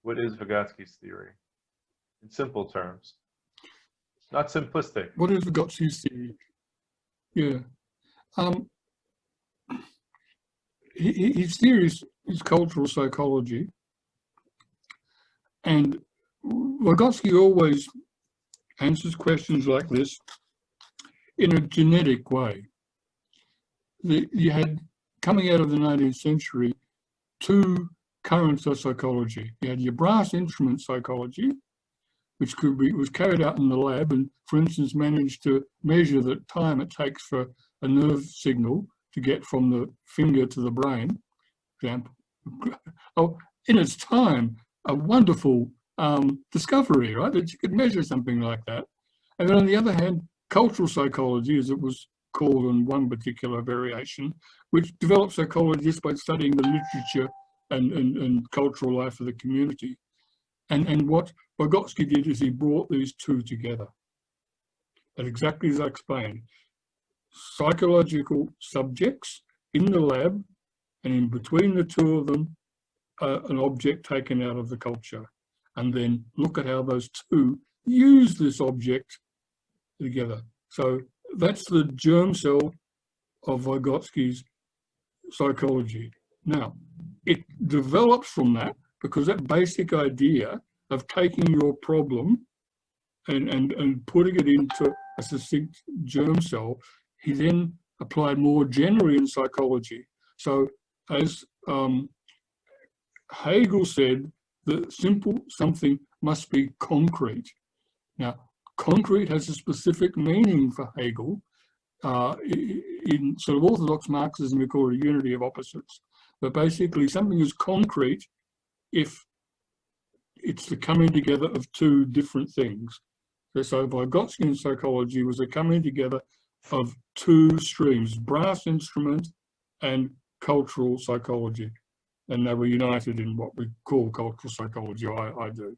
What is Vygotsky's theory? In simple terms. Not simplistic. What is Vygotsky's theory? Yeah. His theory is cultural psychology. And Vygotsky always answers questions like this in a genetic way. You had, coming out of the 19th century, two currents of psychology. You had your brass instrument psychology, which was carried out in the lab and, for instance, managed to measure the time it takes for a nerve signal to get from the finger to the brain, for example. Oh, in its time, a wonderful discovery, right? That you could measure something like that. And then on the other hand, cultural psychology, as it was called in one particular variation, which developed psychology just by studying the literature and cultural life of the community. And what Vygotsky did is he brought these two together. And exactly as I explained, psychological subjects in the lab, and in between the two of them, an object taken out of the culture. And then look at how those two use this object together. So that's the germ cell of Vygotsky's psychology. Now, it develops from that because that basic idea of taking your problem and putting it into a succinct germ cell, he then applied more generally in psychology. So as Hegel said, that something must be concrete. Now, concrete has a specific meaning for Hegel. In sort of orthodox Marxism, we call it a unity of opposites. But basically, something is concrete if it's the coming together of two different things. So Vygotskian psychology was a coming together of two streams, brass instrument and cultural psychology. And they were united in what we call cultural psychology, I do.